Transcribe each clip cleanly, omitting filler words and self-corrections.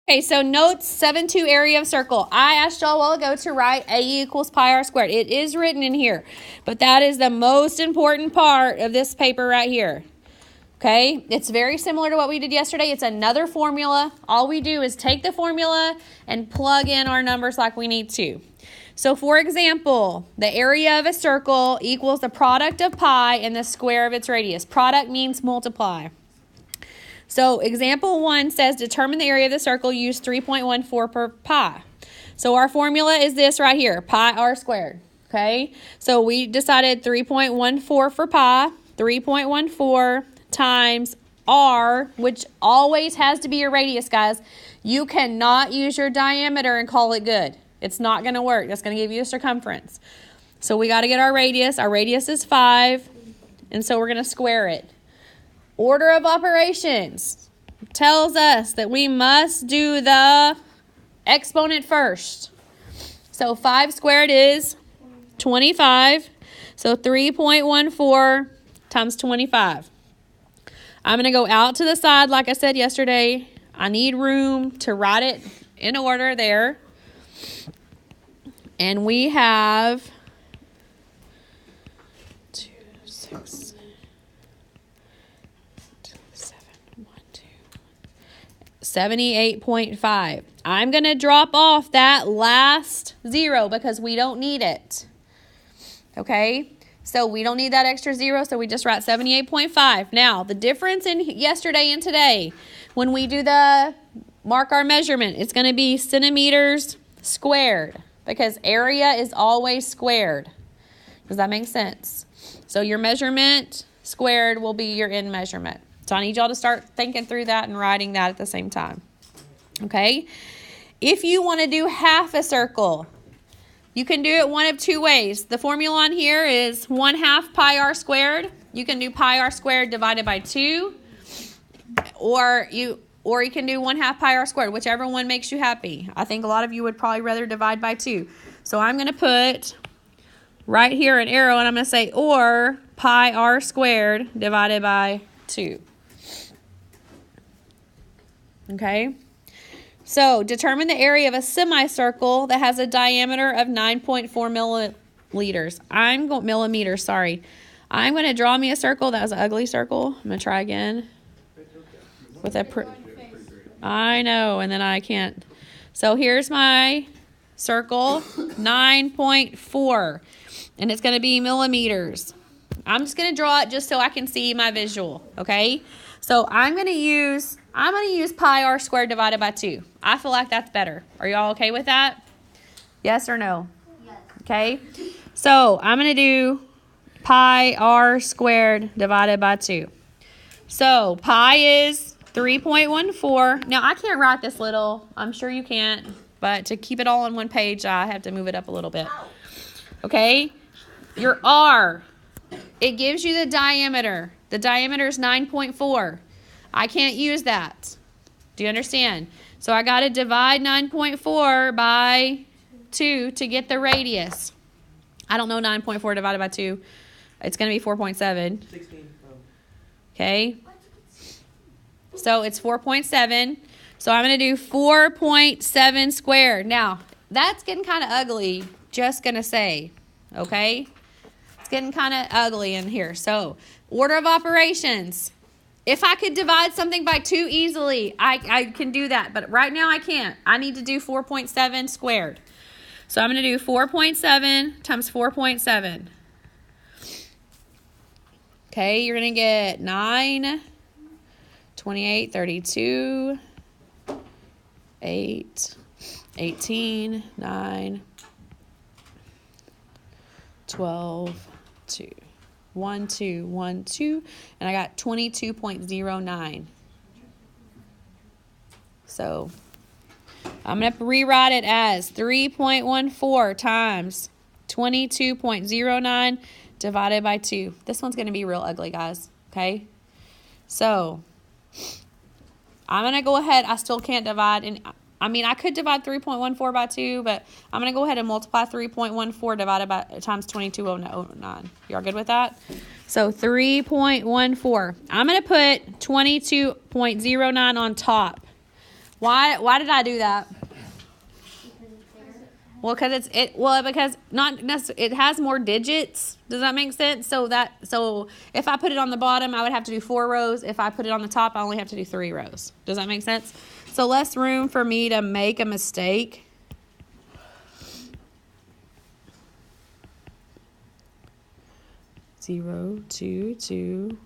Okay, so notes 7-2 area of circle. I asked y'all a while ago to write AE equals pi r squared. It is written in here, but that is the most important part of this paper right here. Okay, it's very similar to what we did yesterday. It's another formula. All we do is take the formula and plug in our numbers like we need to. So for example, the area of a circle equals the product of pi and the square of its radius. Product means multiply. So example 1 says determine the area of the circle, use 3.14 per pi. So our formula is this right here, pi r squared. Okay, so we decided 3.14 for pi, 3.14 times r, which always has to be your radius, guys. You cannot use your diameter and call it good. It's not going to work. That's going to give you a circumference. So we got to get our radius. Our radius is 5, and so we're going to square it. Order of operations tells us that we must do the exponent first. So 5 squared is 25. So 3.14 times 25. I'm going to go out to the side like I said yesterday. I need room to write it in order there. And we have 2, 6, 7, 1, 2, 78.5. I'm going to drop off that last 0 because we don't need it. Okay? So we don't need that extra 0, so we just write 78.5. Now, the difference in yesterday and today, when we do the mark our measurement, it's going to be centimeters squared because area is always squared. Does that make sense? So your measurement squared will be your end measurement. So I need y'all to start thinking through that and writing that at the same time. Okay? If you want to do half a circle, you can do it one of 2 ways. The formula on here is 1/2 pi r squared. You can do pi r squared divided by 2, or you can do 1/2 pi r squared, whichever one makes you happy. I think a lot of you would probably rather divide by 2. So I'm going to put right here an arrow, and I'm going to say or pi r squared divided by 2. Okay? So determine the area of a semicircle that has a diameter of 9.4 millimeters. I'm going to draw me a circle. That was an ugly circle. I'm going to try again. With I know, and then I can't. So here's my circle, 9.4, and it's going to be millimeters. I'm just going to draw it just so I can see my visual, okay? So I'm going to use pi r squared divided by 2. I feel like that's better. Are y'all okay with that? Yes or no? Yes. Okay. So I'm going to do pi r squared divided by 2. So pi is 3.14. Now I can't write this little. I'm sure you can't. But to keep it all on one page, I have to move it up a little bit. Okay. Your r, it gives you the diameter. The diameter is 9.4. I can't use that. Do you understand? So I got to divide 9.4 by 2 to get the radius. I don't know 9.4 divided by 2. It's going to be 4.7. 16. Okay. So it's 4.7. So I'm going to do 4.7 squared. Now, that's getting kind of ugly, just going to say. Okay? It's getting kind of ugly in here. So, order of operations. If I could divide something by 2 easily, I can do that. But right now I can't. I need to do 4.7 squared. So I'm going to do 4.7 times 4.7. Okay, you're going to get 9, 28, 32, 8, 18, 9, 12, 2. 1, 2, 1, 2, and I got 22.09. So I'm going to rewrite it as 3.14 times 22.09 divided by 2. This one's going to be real ugly, guys. Okay? So I'm going to go ahead. I still can't divide. And I mean, I could divide 3.14 by 2, but I'm going to go ahead and multiply 3.14 divided by times 22.09. Y'all good with that? So 3.14. I'm going to put 22.09 on top. Why did I do that? Well, because because not necessarily, it has more digits. Does that make sense? So if I put it on the bottom, I would have to do 4 rows. If I put it on the top, I only have to do 3 rows. Does that make sense? So less room for me to make a mistake. Zero, 2, 2.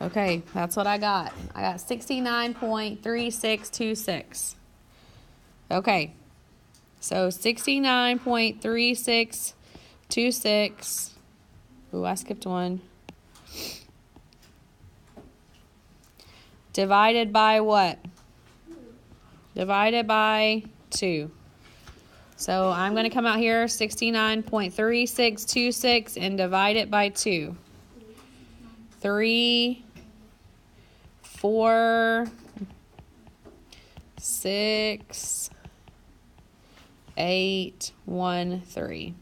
Okay, that's what I got. I got 69.3626. Okay, so 69.3626. Ooh, I skipped one. Divided by what? Divided by 2. So I'm going to come out here, 69.3626, and divide it by 2. 3, 4, 6, 8, 1, 3.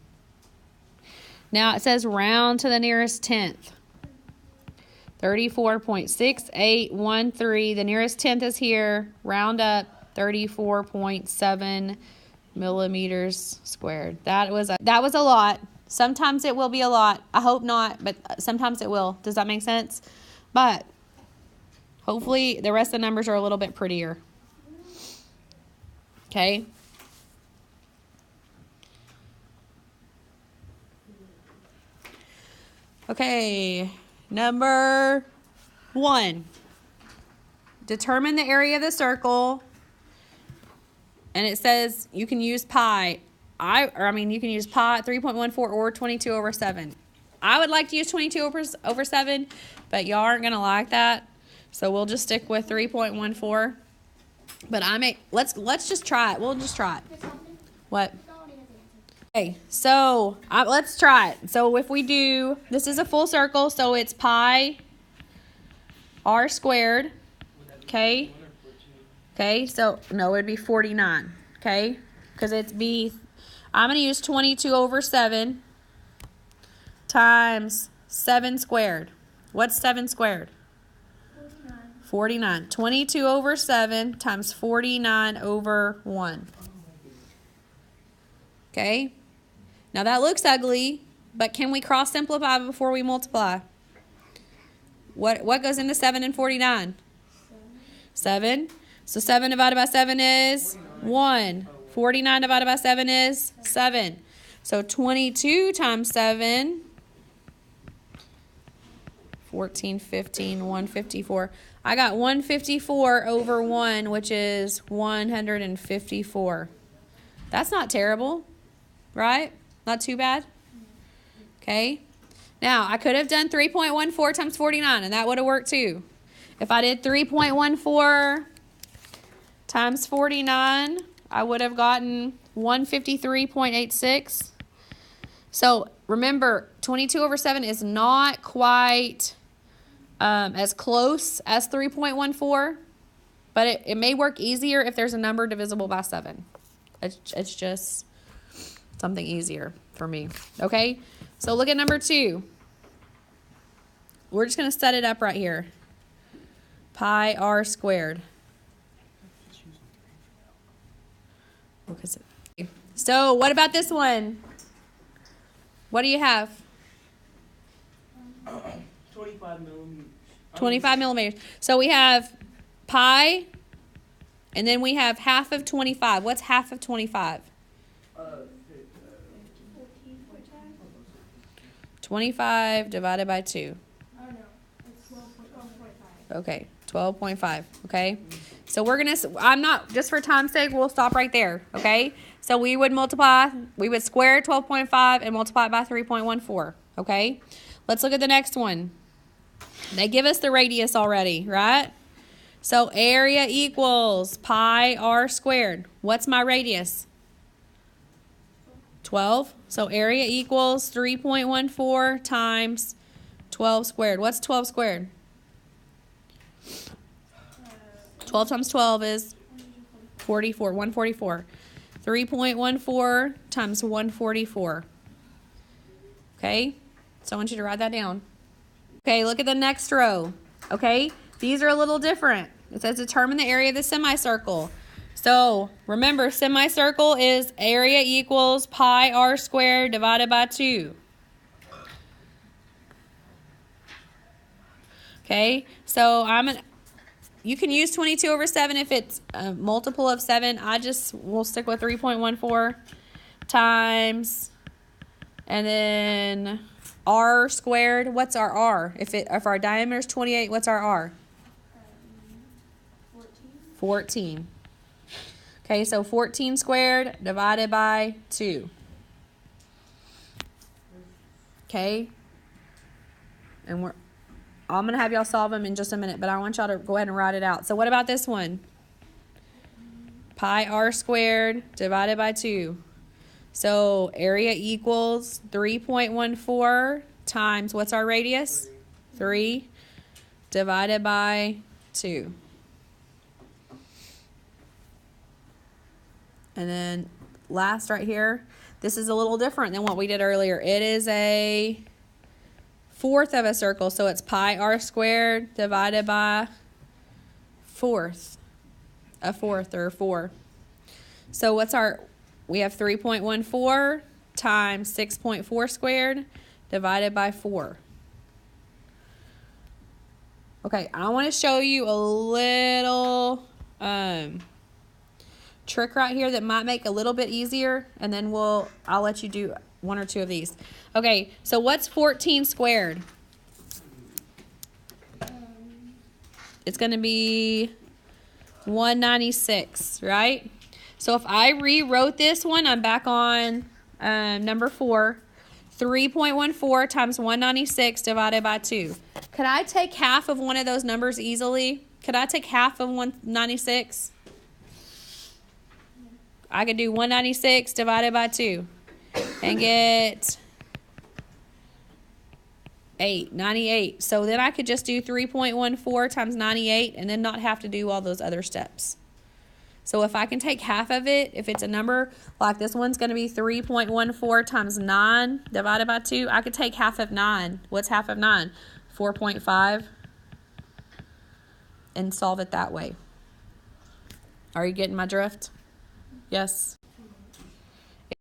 Now it says round to the nearest tenth. 34.6813. The nearest tenth is here. Round up 34.7 millimeters squared. That was a lot. Sometimes it will be a lot. I hope not, but sometimes it will. Does that make sense? But hopefully the rest of the numbers are a little bit prettier. Okay. Okay, number 1. Determine the area of the circle. And it says you can use pi. You can use pi 3.14 or 22 over 7. I would like to use 22 over 7, but y'all aren't going to like that. So we'll just stick with 3.14. But let's just try it. We'll just try it. What? Okay, so let's try it. So if we do, this is a full circle, so it's pi r squared. Okay. Okay, so no, it'd be 49. Okay, because I'm going to use 22 over 7 times 7 squared. What's 7 squared? 49. 22 over 7 times 49 over 1. Okay. Now that looks ugly, but can we cross simplify before we multiply? What goes into 7 and 49? 7. So 7 divided by 7 is 1. 49 divided by 7 is 7. So 22 times 7, 14, 15, 154. I got 154 over 1, which is 154. That's not terrible, right? Not too bad. Okay. Now, I could have done 3.14 times 49, and that would have worked too. If I did 3.14 times 49, I would have gotten 153.86. So remember, 22 over 7 is not quite as close as 3.14, but it may work easier if there's a number divisible by 7. It's just something easier for me. Okay, so look at number 2. We're just going to set it up right here. Pi r squared. So what about this one? What do you have? 25 millimeters. 25 millimeters. So we have pi, and then we have half of 25. What's half of 25? 25 divided by 2. Oh, no. It's 12.5. Okay, 12.5. Okay. So we're going to, just for time's sake, we'll stop right there. Okay. So we would square 12.5 and multiply it by 3.14. Okay. Let's look at the next one. They give us the radius already, right? So area equals pi r squared. What's my radius? 12. So area equals 3.14 times 12 squared. What's 12 squared? 12 times 12 is 44, 144. 3.14 times 144. Okay, so I want you to write that down. Okay, look at the next row. Okay, these are a little different. It says determine the area of the semicircle. So remember, semicircle is area equals pi r squared divided by 2. Okay, so you can use 22 over 7 if it's a multiple of 7. We'll stick with 3.14 times, and then r squared. What's our r? If our diameter is 28, what's our r? 14. Okay, so 14 squared divided by 2. Okay, and I'm going to have y'all solve them in just a minute, but I want y'all to go ahead and write it out. So what about this one? Pi r squared divided by 2. So area equals 3.14 times, what's our radius? 3 divided by 2. And then last right here, this is a little different than what we did earlier. It is a fourth of a circle, so it's pi r squared divided by fourth. A fourth, or 4. So we have 3.14 times 6.4 squared divided by 4. Okay, I want to show you a little trick right here that might make it a little bit easier, and then I'll let you do 1 or 2 of these. Okay, so what's 14 squared? It's going to be 196, right? So if I rewrote this one, I'm back on number 4. 3.14 times 196 divided by 2. Could I take half of one of those numbers easily? Could I take half of 196? I could do 196 divided by 2 and get 98. So then I could just do 3.14 times 98 and then not have to do all those other steps. So if I can take half of it, if it's a number like this one's going to be 3.14 times 9 divided by 2, I could take half of 9. What's half of 9? 4.5. And solve it that way. Are you getting my drift? Yes?